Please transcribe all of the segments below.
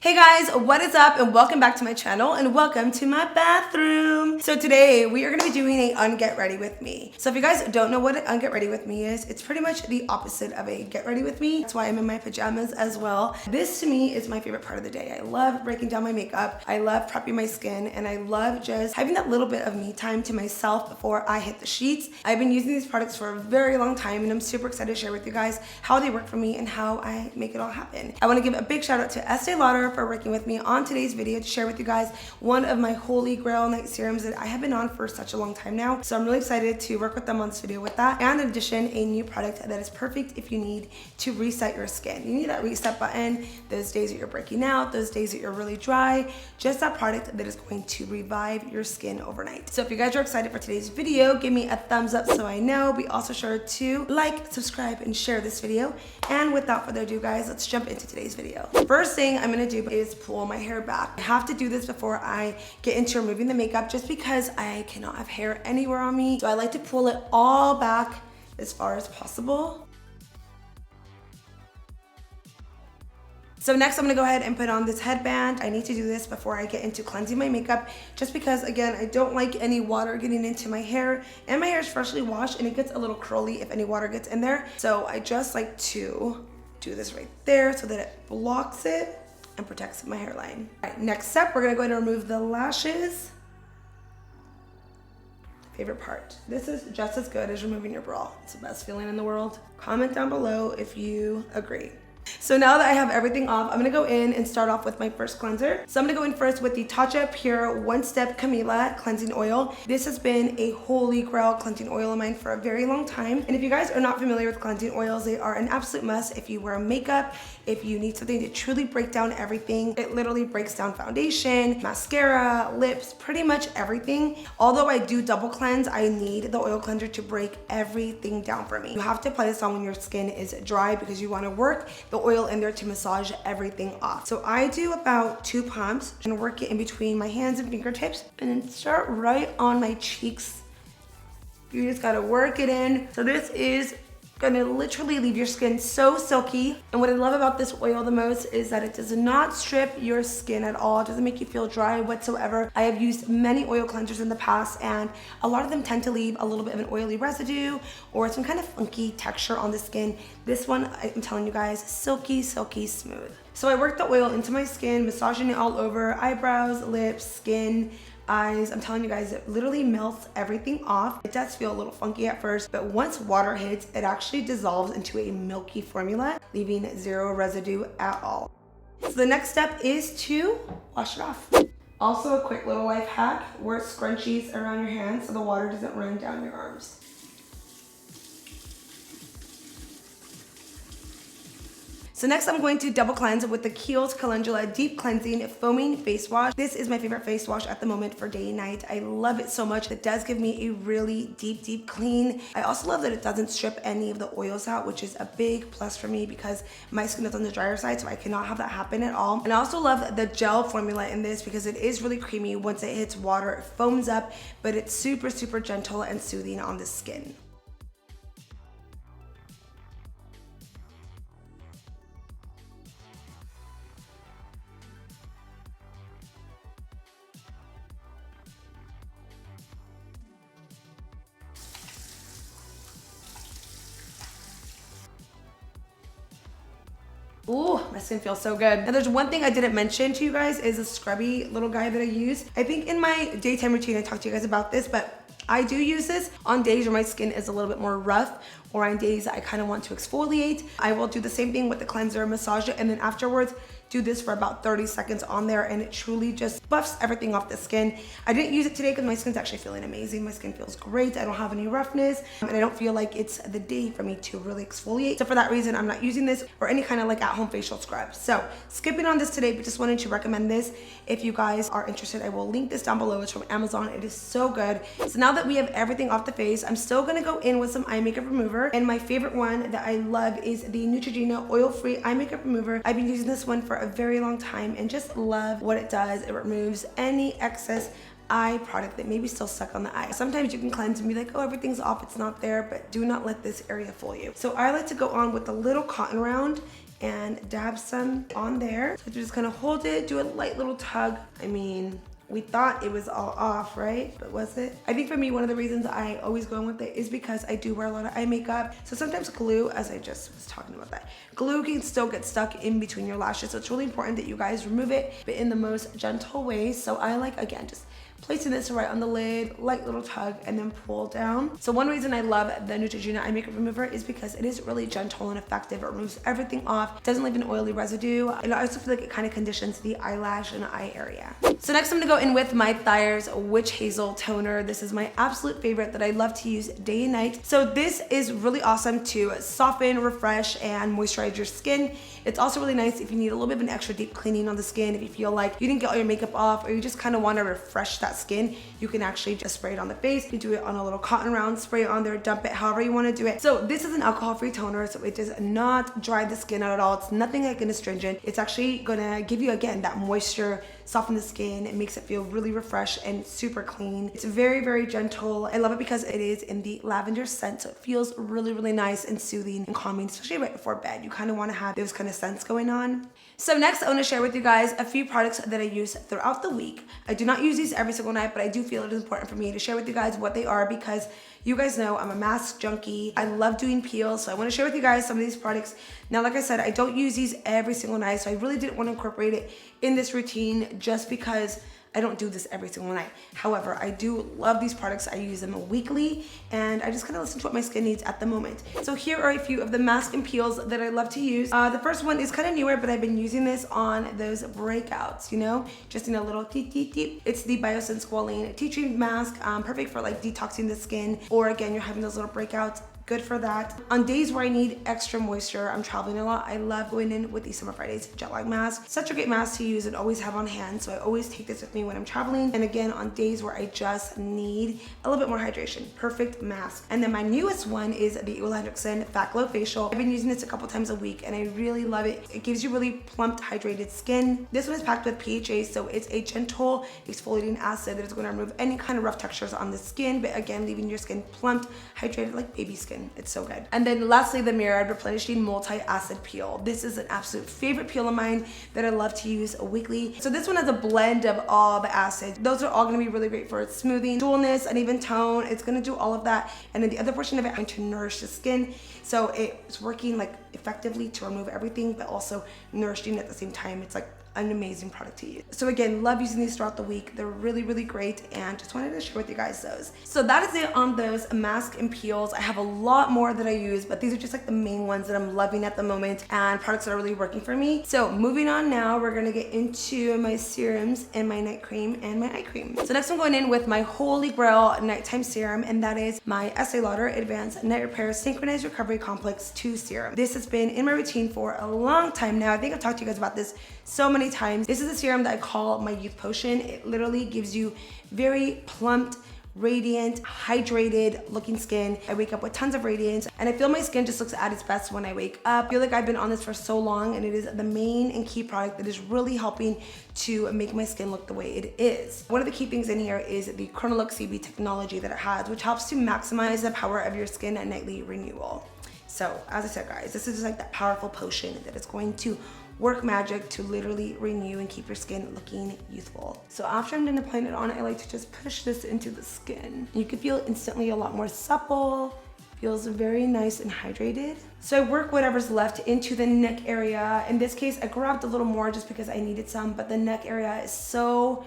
Hey guys, what is up and welcome back to my channel and welcome to my bathroom. So today we are going to be doing a unget ready with me. So if you guys don't know what an unget ready with me is, it's pretty much the opposite of a get ready with me. That's why I'm in my pajamas as well. This to me is my favorite part of the day. I love breaking down my makeup. I love prepping my skin and I love just having that little bit of me time to myself before I hit the sheets. I've been using these products for a very long time and I'm super excited to share with you guys how they work for me and how I make it all happen. I want to give a big shout out to Estée Lauder for working with me on today's video to share with you guys one of my holy grail night serums that I have been on for such a long time now. So I'm really excited to work with them on this video with that. And in addition, a new product that is perfect if you need to reset your skin. You need that reset button, those days that you're breaking out, those days that you're really dry, just that product that is going to revive your skin overnight. So if you guys are excited for today's video, give me a thumbs up so I know. Be also sure to like, subscribe, and share this video. And without further ado guys, let's jump into today's video. First thing I'm gonna do is pull my hair back. I have to do this before I get into removing the makeup just because I cannot have hair anywhere on me. So I like to pull it all back as far as possible. So next I'm gonna go ahead and put on this headband. I need to do this before I get into cleansing my makeup just because again, I don't like any water getting into my hair and my hair is freshly washed and it gets a little curly if any water gets in there. So I just like to do this right there so that it blocks it and protects my hairline. All right, next step, we're gonna go ahead and remove the lashes. Favorite part. This is just as good as removing your bra. It's the best feeling in the world. Comment down below if you agree. So now that I have everything off, I'm gonna go in and start off with my first cleanser. So I'm gonna go in first with the Tatcha Pure One Step Camilla Cleansing Oil. This has been a holy grail cleansing oil of mine for a very long time. And if you guys are not familiar with cleansing oils, they are an absolute must if you wear makeup, if you need something to truly break down everything. It literally breaks down foundation, mascara, lips, pretty much everything. Although I do double cleanse, I need the oil cleanser to break everything down for me. You have to apply this on when your skin is dry because you wanna work the oil in there to massage everything off. So I do about 2 pumps and work it in between my hands and fingertips and then start right on my cheeks. You just gotta work it in. So this is gonna literally leave your skin so silky. And what I love about this oil the most is that it does not strip your skin at all. It doesn't make you feel dry whatsoever. I have used many oil cleansers in the past and a lot of them tend to leave a little bit of an oily residue or some kind of funky texture on the skin. This one, I'm telling you guys, silky, silky smooth. So I work the oil into my skin, massaging it all over, eyebrows, lips, skin, eyes. I'm telling you guys, it literally melts everything off. It does feel a little funky at first, but once water hits, it actually dissolves into a milky formula, leaving zero residue at all. So the next step is to wash it off. Also a quick little life hack, wear scrunchies around your hands so the water doesn't run down your arms. So next I'm going to double cleanse with the Kiehls Calendula Deep Cleansing Foaming Face Wash. This is my favorite face wash at the moment for day and night. I love it so much. It does give me a really deep clean. I also love that it doesn't strip any of the oils out, which is a big plus for me because my skin is on the drier side, so I cannot have that happen at all. And I also love the gel formula in this because it is really creamy. Once it hits water, it foams up, but it's super gentle and soothing on the skin. Ooh, my skin feels so good. Now there's one thing I didn't mention to you guys is a scrubby little guy that I use. I think in my daytime routine I talked to you guys about this, but I do use this on days where my skin is a little bit more rough or on days I kind of want to exfoliate. I will do the same thing with the cleanser, massage it, and then afterwards do this for about 30 seconds on there and it truly just buffs everything off the skin. I didn't use it today because my skin's actually feeling amazing. My skin feels great. I don't have any roughness and I don't feel like it's the day for me to really exfoliate. So for that reason, I'm not using this or any kind of like at-home facial scrub. So skipping on this today, but just wanted to recommend this. If you guys are interested, I will link this down below. It's from Amazon. It is so good. So now that we have everything off the face, I'm still gonna go in with some eye makeup remover. And my favorite one that I love is the Neutrogena oil-free eye makeup remover. I've been using this one for a very long time and just love what it does. It removes any excess eye product that may be still stuck on the eye. Sometimes you can cleanse and be like, oh, everything's off, it's not there, but do not let this area fool you. So I like to go on with a little cotton round and dab some on there. So just kind of hold it, do a light little tug. I mean, we thought it was all off, right? But was it? I think for me, one of the reasons I always go in with it is because I do wear a lot of eye makeup. So sometimes glue, as I just was talking about that, glue can still get stuck in between your lashes. So it's really important that you guys remove it, but in the most gentle way. So I like, again, just placing this right on the lid, light little tug, and then pull down. So one reason I love the Neutrogena eye makeup remover is because it is really gentle and effective. It removes everything off, doesn't leave an oily residue. And I also feel like it kind of conditions the eyelash and eye area. So next I'm gonna go in with my Thayers Witch Hazel toner. This is my absolute favorite that I love to use day and night. So this is really awesome to soften, refresh, and moisturize your skin. It's also really nice if you need a little bit of an extra deep cleaning on the skin. If you feel like you didn't get all your makeup off, or you just kind of want to refresh that skin, you can actually just spray it on the face. You do it on a little cotton round, spray it on there, dump it, however you want to do it. So this is an alcohol-free toner, so it does not dry the skin out at all. It's nothing like an astringent. It's actually gonna give you, again, that moisture, soften the skin. It makes it feel really refreshed and super clean. It's very, very gentle. I love it because it is in the lavender scent, so it feels really, really nice and soothing and calming, especially right before bed. You kind of want to have those kind of scents going on. So next, I want to share with you guys a few products that I use throughout the week. I do not use these every single night, but I do feel it is important for me to share with you guys what they are, because you guys know I'm a mask junkie. I love doing peels, so I want to share with you guys some of these products. Now, like I said, I don't use these every single night, so I really didn't want to incorporate it in this routine just because I don't do this every single night. However, I do love these products. I use them weekly, and I just kind of listen to what my skin needs at the moment. So here are a few of the masks and peels that I love to use. The first one is kind of newer, but I've been using this on those breakouts, you know, just in a little teep, teep, teep. It's the Biossance Squalane tea tree mask, perfect for like detoxing the skin, or again, you're having those little breakouts. Good for that. On days where I need extra moisture, I'm traveling a lot, I love going in with the Summer Fridays jet lag mask. Such a great mask to use and always have on hand, so I always take this with me when I'm traveling. And again, on days where I just need a little bit more hydration, perfect mask. And then my newest one is the Henriksen Fat Glow Facial. I've been using this a couple times a week, and I really love it. It gives you really plumped, hydrated skin. This one is packed with PHA, so it's a gentle exfoliating acid that is going to remove any kind of rough textures on the skin, but again, leaving your skin plumped, hydrated like baby skin. It's so good. And then lastly, the Murad Replenishing Multi Acid Peel. This is an absolute favorite peel of mine that I love to use weekly. So this one has a blend of all the acids. Those are all gonna be really great for its smoothing, dualness, uneven tone. It's gonna do all of that. And then the other portion of it, I'm going to nourish the skin. So it's working like effectively to remove everything, but also nourishing at the same time. It's like an amazing product to use. So again, love using these throughout the week. They're really, really great, and just wanted to share with you guys those. So that is it on those masks and peels. I have a lot more that I use, but these are just like the main ones that I'm loving at the moment and products that are really working for me. So moving on now, we're gonna get into my serums and my night cream and my eye cream. So next I'm going in with my holy grail nighttime serum, and that is my Estée Lauder Advanced Night Repair Synchronized Recovery Complex 2 Serum. This has been in my routine for a long time now. I think I've talked to you guys about this so many times. This is a serum that I call my youth potion. It literally gives you very plumped, radiant, hydrated looking skin. I wake up with tons of radiance, and I feel my skin just looks at its best when I wake up. I feel like I've been on this for so long, and it is the main and key product that is really helping to make my skin look the way it is. One of the key things in here is the Chronolux CB technology that it has, which helps to maximize the power of your skin at nightly renewal. So as I said, guys, this is just like that powerful potion that is going to work magic to literally renew and keep your skin looking youthful. So after I'm done applying it on, I like to just push this into the skin. You can feel instantly a lot more supple, feels very nice and hydrated. So I work whatever's left into the neck area. In this case, I grabbed a little more just because I needed some, but the neck area is so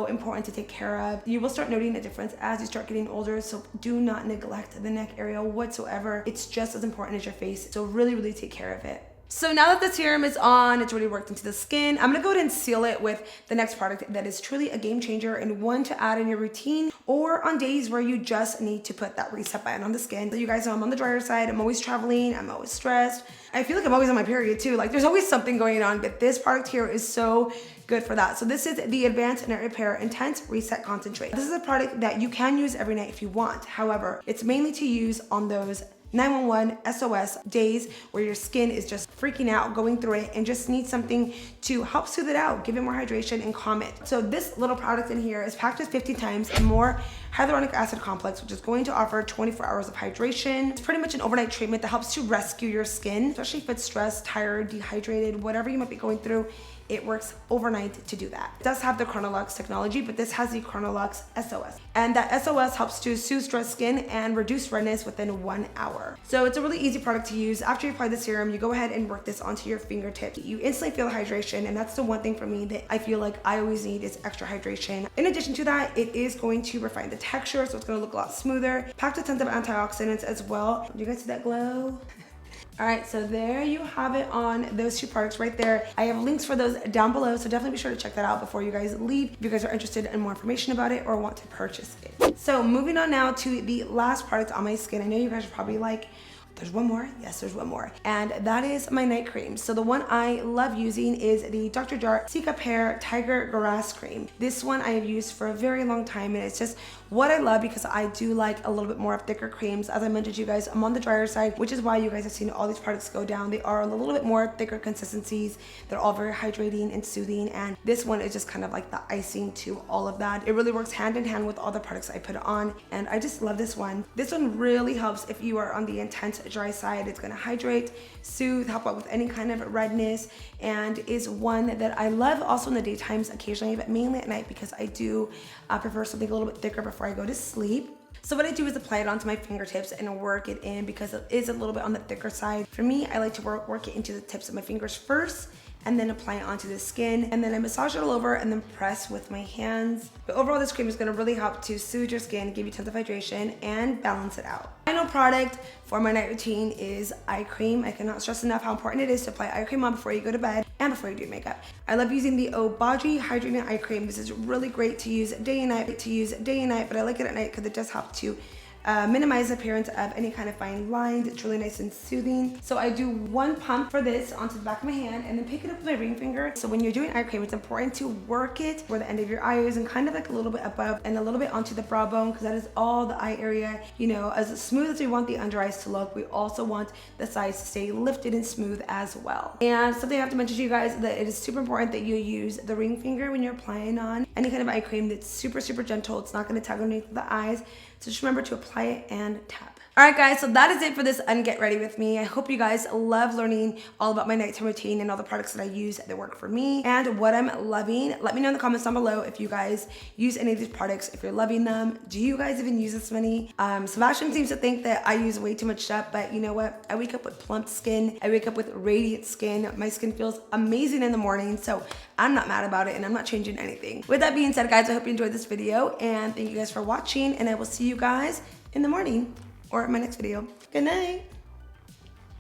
important to take care of. You will start noting a difference as you start getting older, so do not neglect the neck area whatsoever. It's just as important as your face, so really take care of it. So now that the serum is on, it's really worked into the skin, I'm gonna go ahead and seal it with the next product that is truly a game changer and one to add in your routine or on days where you just need to put that reset button on the skin. So you guys know I'm on the drier side, I'm always traveling, I'm always stressed. I feel like I'm always on my period too, like there's always something going on, but this product here is so good for that. So this is the Advanced Night Repair Intense Reset Concentrate. This is a product that you can use every night if you want. However, it's mainly to use on those 911 SOS days where your skin is just freaking out going through it and just needs something to help soothe it out, give it more hydration and calm it. So this little product in here is packed with 50 times more hyaluronic acid complex, which is going to offer 24 hours of hydration. It's pretty much an overnight treatment that helps to rescue your skin, especially if it's stressed, tired, dehydrated, whatever you might be going through. It works overnight to do that. It does have the Chronolux technology, but this has the Chronolux SOS. And that SOS helps to soothe stressed skin and reduce redness within 1 hour. So it's a really easy product to use. After you apply the serum, you go ahead and work this onto your fingertips. You instantly feel hydration, and that's the one thing for me that I feel like I always need is extra hydration. In addition to that, it is going to refine the texture, so it's gonna look a lot smoother. Packed with tons of antioxidants as well. Do you guys see that glow? All right, so there you have it on those two products right there. I have links for those down below, so definitely be sure to check that out before you guys leave if you guys are interested in more information about it or want to purchase it. So moving on now to the last product on my skin. I know you guys are probably like, there's one more. Yes, there's one more. And that is my night cream. So the one I love using is the Dr.Jart Cicapair Tiger Grass Cream. This one I have used for a very long time, and it's just what I love because I do like a little bit more of thicker creams. As I mentioned to you guys, I'm on the drier side, which is why you guys have seen all these products go down. They are a little bit more thicker consistencies. They're all very hydrating and soothing, and this one is just kind of like the icing to all of that. It really works hand in hand with all the products I put on, and I just love this one. This one really helps if you are on the intense dry side. It's gonna hydrate, soothe, help out with any kind of redness, and is one that I love also in the daytimes occasionally, but mainly at night because I do prefer something a little bit thicker before I go to sleep. So what I do is apply it onto my fingertips and work it in because it is a little bit on the thicker side. For me, I like to work it into the tips of my fingers first and then apply it onto the skin, and then I massage it all over and then press with my hands. But overall, this cream is gonna really help to soothe your skin, give you tons of hydration, and balance it out. Final product for my night routine is eye cream. I cannot stress enough how important it is to apply eye cream on before you go to bed and before you do makeup. I love using the Obagi Hydrating Eye Cream. This is really great to use day and night, but I like it at night because it does help to minimize the appearance of any kind of fine lines. It's really nice and soothing. So I do one pump for this onto the back of my hand and then pick it up with my ring finger. So when you're doing eye cream, it's important to work it where the end of your eye is and kind of like a little bit above and a little bit onto the brow bone, because that is all the eye area. You know, as smooth as we want the under eyes to look, we also want the sides to stay lifted and smooth as well. And something I have to mention to you guys, that it is super important that you use the ring finger when you're applying on any kind of eye cream. That's super, super gentle. It's not going to tug underneath the eyes. So just remember to apply it and tap. All right, guys, so that is it for this Get Ready With Me. I hope you guys love learning all about my nighttime routine and all the products that I use that work for me and what I'm loving. Let me know in the comments down below if you guys use any of these products, if you're loving them. Do you guys even use this many? Sebastian seems to think that I use way too much stuff, but you know what? I wake up with plump skin. I wake up with radiant skin. My skin feels amazing in the morning, so I'm not mad about it and I'm not changing anything. With that being said, guys, I hope you enjoyed this video and thank you guys for watching, and I will see you guys in the morning or my next video. Good night.